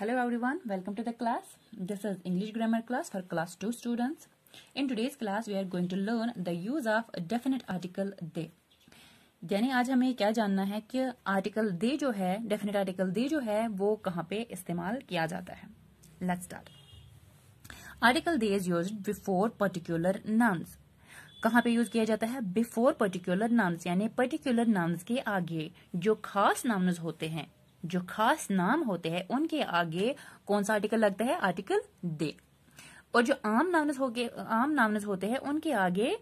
Hello everyone, welcome to the class. This is English grammar class for class 2 students. In today's class we are going to learn the use of a definite article they. यानी आज हमें क्या जानना है कि article दे जो है, definite article दे जो है वो कहाँ पे इस्तेमाल किया जाता है. Let's start. Article they is used before particular nouns. कहाँ पे यूज किया जाता है? बिफोर पर्टिकुलर नाउन्स, यानी पर्टिकुलर नाउन्स के आगे जो खास नाउन्स होते हैं, जो खास नाम होते हैं उनके आगे कौन सा आर्टिकल लगता है? आर्टिकल दे. और जो आम नाउन्स होते हैं उनके आगे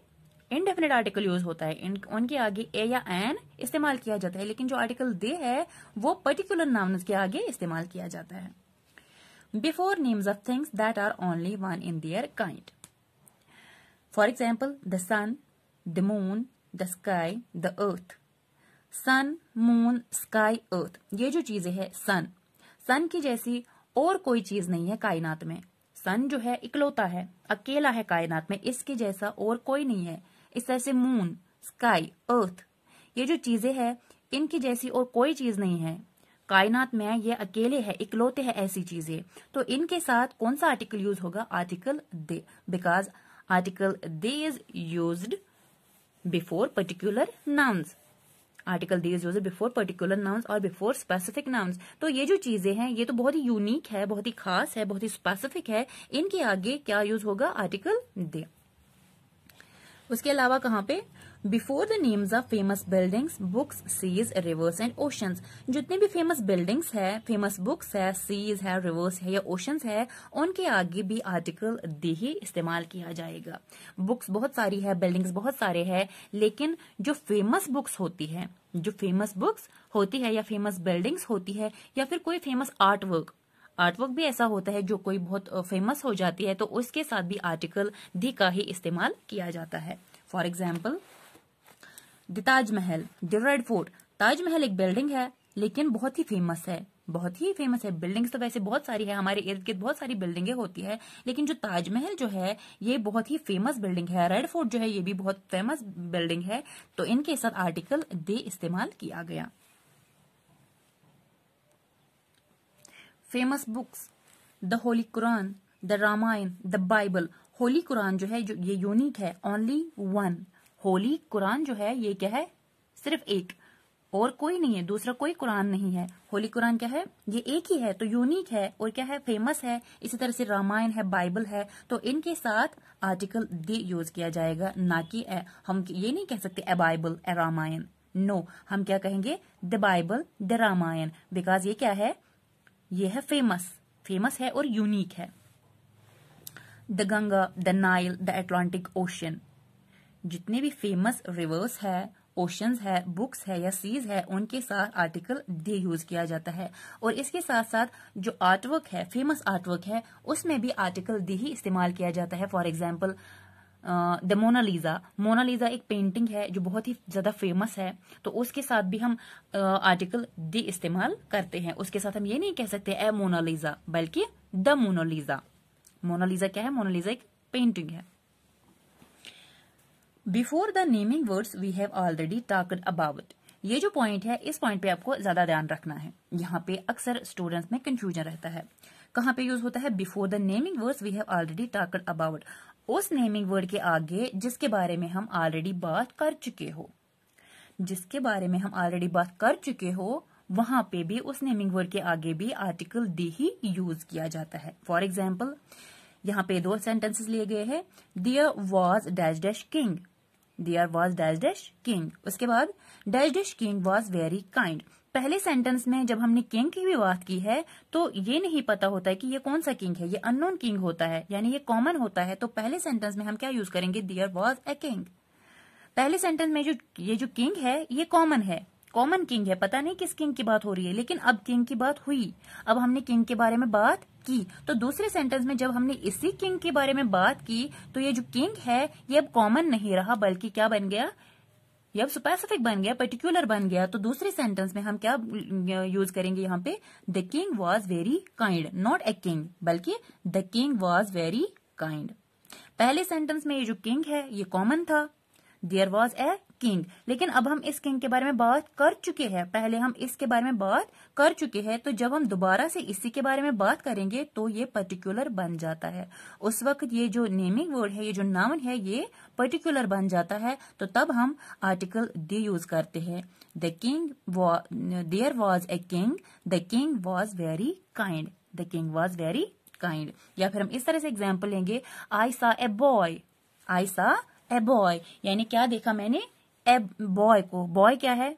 इनडेफिनेट आर्टिकल यूज होता है, उनके आगे ए या एन इस्तेमाल किया जाता है. लेकिन जो आर्टिकल दे है वो पर्टिकुलर नाउन्स के आगे इस्तेमाल किया जाता है. Before names of things that are only one in their kind. For example, the sun, the moon, the sky, the earth. Sun, moon, sky, earth. ये जो चीजें हैं, सन की जैसी और कोई चीज नहीं है कायनात में. सन जो है इकलौता है, अकेला है कायनात में, इसके जैसा और कोई नहीं है. इस तरह से मून, स्काई, अर्थ, ये जो चीजें हैं इनकी जैसी और कोई चीज नहीं है कायनात में. ये अकेले है, इकलौते हैं ऐसी चीजें. तो इनके साथ कौन सा आर्टिकल यूज होगा? Article they. Because article they is used before particular nouns. Article they is used before particular nouns और बिफोर स्पेसिफिक नाउन्स. तो ये जो चीजें हैं ये तो बहुत ही यूनिक है, बहुत ही खास है, बहुत ही स्पेसिफिक है. इनके आगे क्या यूज होगा? Article the. उसके अलावा कहाँ पे? Before the names of famous buildings, books, seas, rivers and oceans. जितने भी फेमस बिल्डिंग्स है, फेमस बुक्स है, सीज है, रिवर्स है या ओशंस है, उनके आगे भी आर्टिकल दे ही इस्तेमाल किया जाएगा. बुक्स बहुत सारी है, बिल्डिंग्स बहुत सारे है, लेकिन जो फेमस बुक्स होती है, या फेमस बिल्डिंग्स होती है, या फिर कोई फेमस आर्टवर्क भी ऐसा होता है जो कोई बहुत फेमस हो जाती है, तो उसके साथ भी आर्टिकल दी का ही इस्तेमाल किया जाता है. For example, the Taj Mahal, the red fort. Taj Mahal एक बिल्डिंग है लेकिन बहुत ही फेमस है, बिल्डिंग्स तो वैसे बहुत सारी है, हमारे इर्द गिर्द बहुत सारी बिल्डिंगें होती है, लेकिन जो ताजमहल जो है ये बहुत ही फेमस बिल्डिंग है. रेड फोर्ट जो है ये भी बहुत फेमस बिल्डिंग है. तो इनके साथ आर्टिकल दे इस्तेमाल किया गया. Famous books, the holy Quran, the Ramayana, the Bible. Holy Quran जो है, जो ये यूनिक है, ओनली वन. होली कुरान जो है ये क्या है? सिर्फ एक, और कोई नहीं है, दूसरा कोई कुरान नहीं है. होली कुरान क्या है? ये एक ही है, तो यूनिक है और क्या है? फेमस है. इसी तरह से रामायण है, बाइबल है, तो इनके साथ आर्टिकल द यूज किया जाएगा, ना कि हम ये नहीं कह सकते a Bible, a Ramayana. No, हम क्या कहेंगे? The Bible, the Ramayana, because ये क्या है? ये है फेमस है और यूनिक है. The Ganga, the Nile, the Atlantic ocean. जितने भी फेमस रिवर्स है, ओशंस है, बुक्स है या सीज है, उनके साथ आर्टिकल दे यूज किया जाता है. और इसके साथ साथ जो आर्टवर्क है, फेमस आर्टवर्क है, उसमें भी आर्टिकल दे ही इस्तेमाल किया जाता है. फॉर एग्जाम्पल, द मोनालिजा एक पेंटिंग है जो बहुत ही ज्यादा फेमस है, तो उसके साथ भी हम आर्टिकल दे इस्तेमाल करते हैं. उसके साथ हम ये नहीं कह सकते ए मोनालिजा, बल्कि द मोनालिजा. मोनालिजा क्या है? मोनालिजा एक पेंटिंग है. Before the naming words we have already talked about. ये जो पॉइंट है, इस पॉइंट पे आपको ज्यादा ध्यान रखना है. यहाँ पे अक्सर स्टूडेंट्स में कंफ्यूजन रहता है. कहाँ पे यूज होता है? Before the naming words we have already talked about. उस नेमिंग वर्ड के आगे जिसके बारे में हम ऑलरेडी बात कर चुके हो, वहां पे भी उस नेमिंग वर्ड के आगे भी आर्टिकल दे ही यूज किया जाता है. फॉर एग्जाम्पल, यहाँ पे 2 सेंटेंसेस लिए गए हैं. There was dash dash king. There was dash dash king. उसके बाद dash dash king was very kind. पहले सेंटेंस में जब हमने किंग की भी बात की है तो ये नहीं पता होता है कि ये कौन सा किंग है, ये अननोन किंग होता है, यानी ये कॉमन होता है. तो पहले सेंटेंस में हम क्या यूज करेंगे? There was a king. पहले सेंटेंस में ये जो किंग है ये कॉमन है, कॉमन किंग है, पता नहीं किस किंग की बात हो रही है, लेकिन अब किंग की बात हुई, अब हमने किंग के बारे में बात की. तो दूसरे सेंटेंस में जब हमने इसी किंग के बारे में बात की तो ये जो किंग है ये अब कॉमन नहीं रहा, बल्कि क्या बन गया? ये अब स्पेसिफिक बन गया, पर्टिकुलर बन गया. तो दूसरे सेंटेंस में हम क्या यूज करेंगे? यहाँ पे the king was very kind, not a king, बल्कि the king was very kind. पहले सेंटेंस में ये जो किंग है ये कॉमन था, देयर वॉज ए किंग, लेकिन अब हम इस किंग के बारे में बात कर चुके हैं, पहले हम इसके बारे में बात कर चुके हैं, तो जब हम दोबारा से इसी के बारे में बात करेंगे तो ये पर्टिकुलर बन जाता है। उस वक्त ये जो नेमिंग वर्ड है, ये जो नाउन है, ये पर्टिकुलर बन जाता है, तो तब हम आर्टिकल द यूज करते हैं। The king, there was a king, the king was very kind, the king was very kind. या फिर हम इस तरह से एग्जाम्पल लेंगे, आई सा ए बॉय, आई सा ए बॉय, यानी क्या देखा मैंने, ए बॉय को। बॉय क्या है,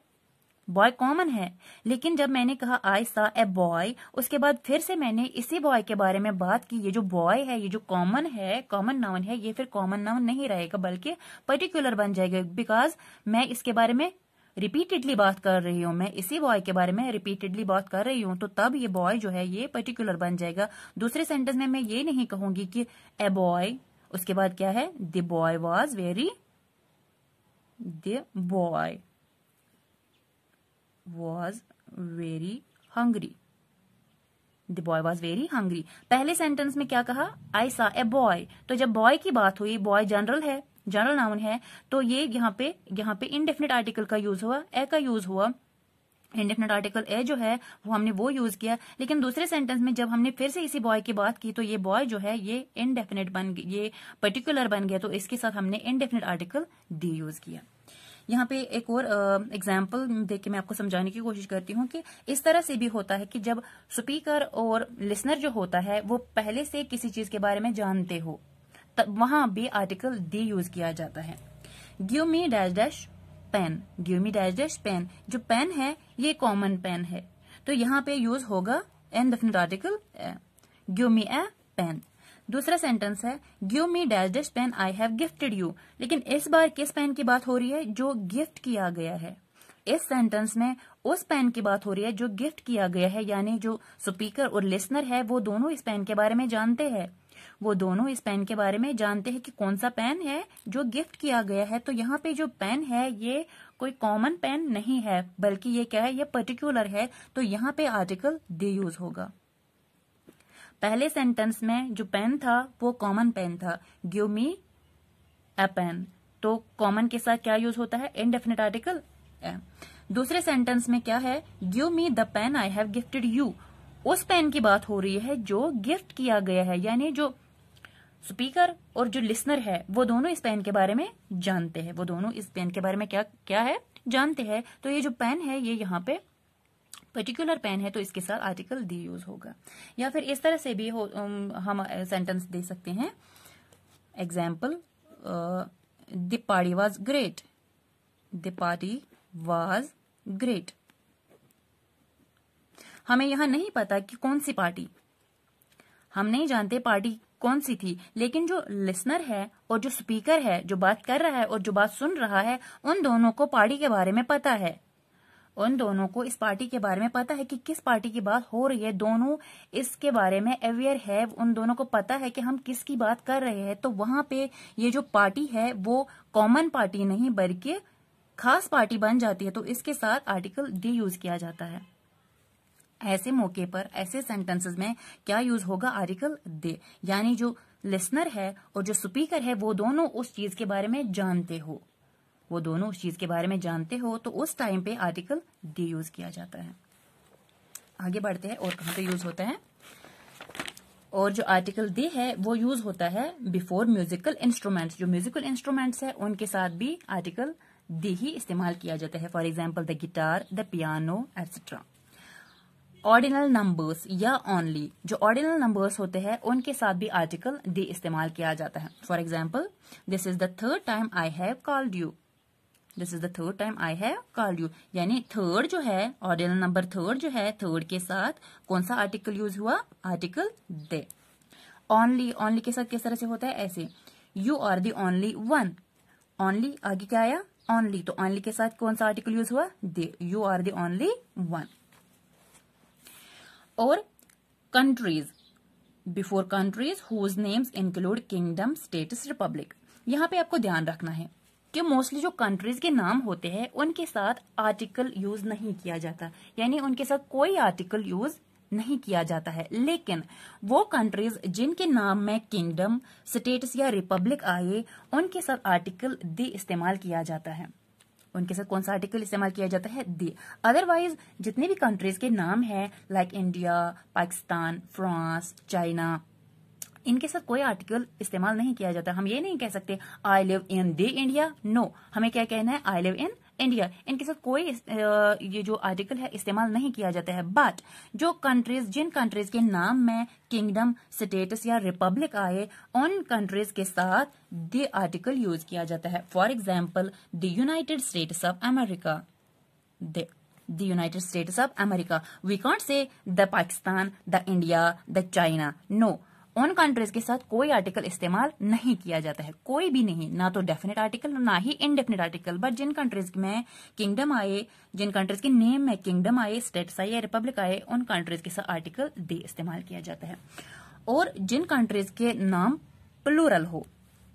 बॉय कॉमन है, लेकिन जब मैंने कहा आई सा ए बॉय, उसके बाद फिर से मैंने इसी बॉय के बारे में बात की। ये जो बॉय है, ये जो कॉमन है, कॉमन नाउन है, ये फिर कॉमन नाउन नहीं रहेगा बल्कि पर्टिकुलर बन जाएगा, बिकॉज मैं इसके बारे में रिपीटेडली बात कर रही हूँ, मैं इसी बॉय के बारे में रिपीटेडली बात कर रही हूँ, तो तब ये बॉय जो है ये पर्टिकुलर बन जाएगा। दूसरे सेंटेंस में मैं ये नहीं कहूंगी कि ए बॉय, उसके बाद क्या है, the boy was very, the boy was very hungry, the boy was very hungry. पहले सेंटेंस में क्या कहा, आई सा ए बॉय, तो जब बॉय की बात हुई, बॉय जनरल है, जनरल नाउन है, तो ये यहाँ पे इनडेफिनिट आर्टिकल का यूज हुआ, ए का यूज हुआ। इंडेफिनिट आर्टिकल ए जो है वो हमने वो यूज किया, लेकिन दूसरे सेंटेंस में जब हमने फिर से इसी बॉय की बात की तो ये बॉय जो है ये इनडेफिनिट बन गया, ये पर्टिकुलर बन गया, तो इसके साथ हमने इनडेफिनिट आर्टिकल दी यूज किया। यहाँ पे एक और एग्जाम्पल देख के मैं आपको समझाने की कोशिश करती हूँ कि इस तरह से भी होता है कि जब स्पीकर और लिसनर जो होता है वो पहले से किसी चीज के बारे में जानते हो, तब वहां भी आर्टिकल दी यूज किया जाता है। Give me dash dash pen, give me dash dash pen, जो पेन है ये कॉमन पेन है, तो यहाँ पे यूज होगा indefinite article give me a pen. दूसरा सेंटेंस है, give me dash dash pen I have gifted you, लेकिन इस बार किस पेन की बात हो रही है, जो गिफ्ट किया गया है। इस सेंटेंस में उस पेन की बात हो रही है जो गिफ्ट किया गया है, यानी जो स्पीकर और लिसनर है वो दोनों इस पेन के बारे में जानते हैं, वो दोनों इस पेन के बारे में जानते हैं कि कौन सा पेन है जो गिफ्ट किया गया है। तो यहाँ पे जो पेन है ये कोई कॉमन पेन नहीं है, बल्कि ये क्या है, ये पर्टिकुलर है, तो यहाँ पे आर्टिकल द यूज होगा। पहले सेंटेंस में जो पेन था वो कॉमन पेन था, गिव मी ए पेन, तो कॉमन के साथ क्या यूज होता है, इनडेफिनिट आर्टिकल ए। दूसरे सेंटेंस में क्या है, give me the pen I have gifted you, उस पेन की बात हो रही है जो गिफ्ट किया गया है, यानी जो स्पीकर और जो लिसनर है वो दोनों इस पेन के बारे में जानते हैं, वो दोनों इस पेन के बारे में क्या है, जानते हैं। तो ये जो पेन है ये यहाँ पे पर्टिकुलर पेन है, तो इसके साथ आर्टिकल दी यूज होगा। या फिर इस तरह से भी हम सेंटेंस दे सकते हैं, example, the party was great, the party was great. हमें यहां नहीं पता कि कौन सी पार्टी, हम नहीं जानते पार्टी कौन सी थी, लेकिन जो लिसनर है और जो स्पीकर है, जो बात कर रहा है और जो बात सुन रहा है, उन दोनों को पार्टी के बारे में पता है, उन दोनों को इस पार्टी के बारे में पता है कि किस पार्टी की बात हो रही है, दोनों इसके बारे में अवेयर है, उन दोनों को पता है कि हम किसकी बात कर रहे हैं। तो वहां पे ये जो पार्टी है वो कॉमन पार्टी नहीं बल्कि खास पार्टी बन जाती है, तो इसके साथ आर्टिकल दी यूज किया जाता है। ऐसे मौके पर, ऐसे सेंटेंसेस में क्या यूज होगा, आर्टिकल दे, यानी जो लिसनर है और जो स्पीकर है वो दोनों उस चीज के बारे में जानते हो, वो दोनों उस चीज के बारे में जानते हो, तो उस टाइम पे आर्टिकल दे यूज किया जाता है। आगे बढ़ते हैं और कहां पे यूज होता है, और जो आर्टिकल दे है वो यूज होता है बिफोर म्यूजिकल इंस्ट्रूमेंट्स, जो म्यूजिकल इंस्ट्रूमेंट्स है उनके साथ भी आर्टिकल दे ही इस्तेमाल किया जाता है। For example the guitar, the piano etcetera. Ordinal numbers या ओनली, जो ऑर्डिनल नंबर्स होते हैं उनके साथ भी आर्टिकल दे इस्तेमाल किया जाता है। For example, this is the third time I have called you, this is the third time I have called you, यानी थर्ड जो है, ऑर्डिनल नंबर थर्ड जो है, थर्ड के साथ कौन सा आर्टिकल यूज हुआ, आर्टिकल दे। ओनली, ओनली के साथ किस तरह से होता है, ऐसे, you are the only one, only आगे क्या आया, ओनली, तो ओनली के साथ कौन सा आर्टिकल यूज हुआ, the, you are the only one. और countries, before countries whose names include kingdom, states, republic. यहाँ पे आपको ध्यान रखना है कि मोस्टली जो कंट्रीज के नाम होते हैं उनके साथ आर्टिकल यूज नहीं किया जाता, यानी उनके साथ कोई आर्टिकल यूज नहीं किया जाता है, लेकिन वो कंट्रीज जिनके नाम में किंगडम, स्टेट्स या रिपब्लिक आए उनके साथ आर्टिकल दी इस्तेमाल किया जाता है। उनके साथ कौन सा आर्टिकल इस्तेमाल किया जाता है? दे। अदरवाइज जितने भी कंट्रीज के नाम है like India, Pakistan, France, China, इनके साथ कोई आर्टिकल इस्तेमाल नहीं किया जाता। हम ये नहीं कह सकते I live in the India, no, हमें क्या कहना है? I live in India. इनके साथ कोई ये जो आर्टिकल है इस्तेमाल नहीं किया जाता है। बट जो कंट्रीज, जिन कंट्रीज के नाम में किंगडम, स्टेट्स या रिपब्लिक आए, उन कंट्रीज के साथ द आर्टिकल यूज किया जाता है। For example the United States of America, the United States of America. We can't say the Pakistan, the India, the China, no, उन कंट्रीज के साथ कोई आर्टिकल इस्तेमाल नहीं किया जाता है, कोई भी नहीं, ना तो डेफिनेट आर्टिकल ना ही इनडेफिनेट आर्टिकल। बट जिन कंट्रीज में किंगडम आए, जिन कंट्रीज के नेम में किंगडम आए, स्टेट्स आए या रिपब्लिक आए, उन कंट्रीज के साथ आर्टिकल दे इस्तेमाल किया जाता है। और जिन कंट्रीज के नाम प्लूरल हो,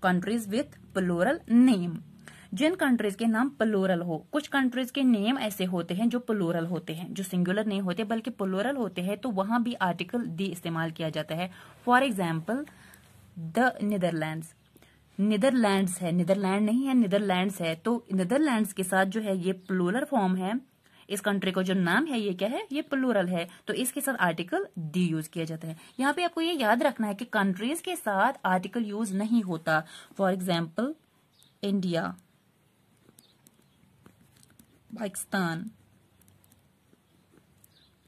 कंट्रीज विथ प्लूरल नेम, जिन कंट्रीज के नाम प्लूरल हो, कुछ कंट्रीज के नेम ऐसे होते हैं जो प्लूरल होते हैं, जो सिंगुलर नहीं होते बल्कि प्लूरल होते हैं, तो वहां भी आर्टिकल दी इस्तेमाल किया जाता है। For example the Netherlands, Netherlands है, नीदरलैंड नहीं है, नीदरलैंड्स है, तो नीदरलैंड्स के साथ जो है ये प्लूरल फॉर्म है, इस कंट्री को जो नाम है ये क्या है? ये प्लूरल है, तो इसके साथ आर्टिकल दी यूज किया जाता है। यहाँ पे आपको ये याद रखना है कि कंट्रीज के साथ आर्टिकल यूज नहीं होता। For example India, Pakistan,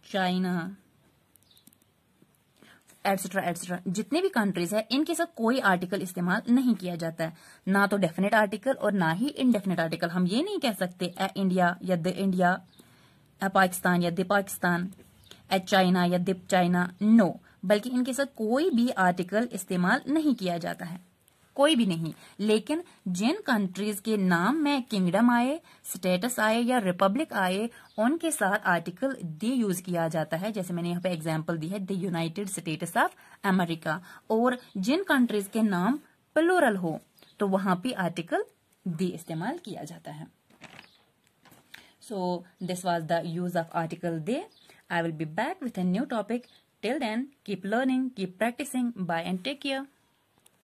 China, etcetera etcetera, जितने भी कंट्रीज है इनके साथ कोई आर्टिकल इस्तेमाल नहीं किया जाता है, ना तो डेफिनेट आर्टिकल और ना ही इनडेफिनेट आर्टिकल। हम ये नहीं कह सकते ए इंडिया या द इंडिया, ए पाकिस्तान या द पाकिस्तान, ए चाइना या द चाइना, नो, बल्कि इनके साथ कोई भी आर्टिकल इस्तेमाल नहीं किया जाता है, कोई भी नहीं। लेकिन जिन कंट्रीज के नाम में किंगडम आए, स्टेटस आए या रिपब्लिक आए, उनके साथ आर्टिकल दी यूज किया जाता है। जैसे मैंने यहाँ पे एग्जांपल दी है the United States of America. और जिन कंट्रीज के नाम प्लूरल हो तो वहां पे आर्टिकल दी इस्तेमाल किया जाता है। So this was the use of article they. I will be back with a new topic. Till then, keep learning, keep practicing. Bye and take care.